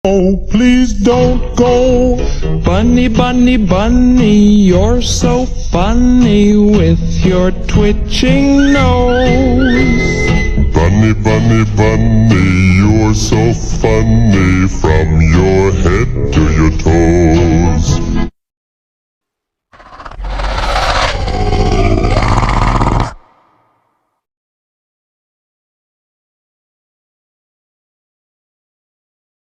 Oh, please don't go. Bunny, bunny, bunny, you're so funny with your twitching nose. Bunny, bunny, bunny, you're so funny from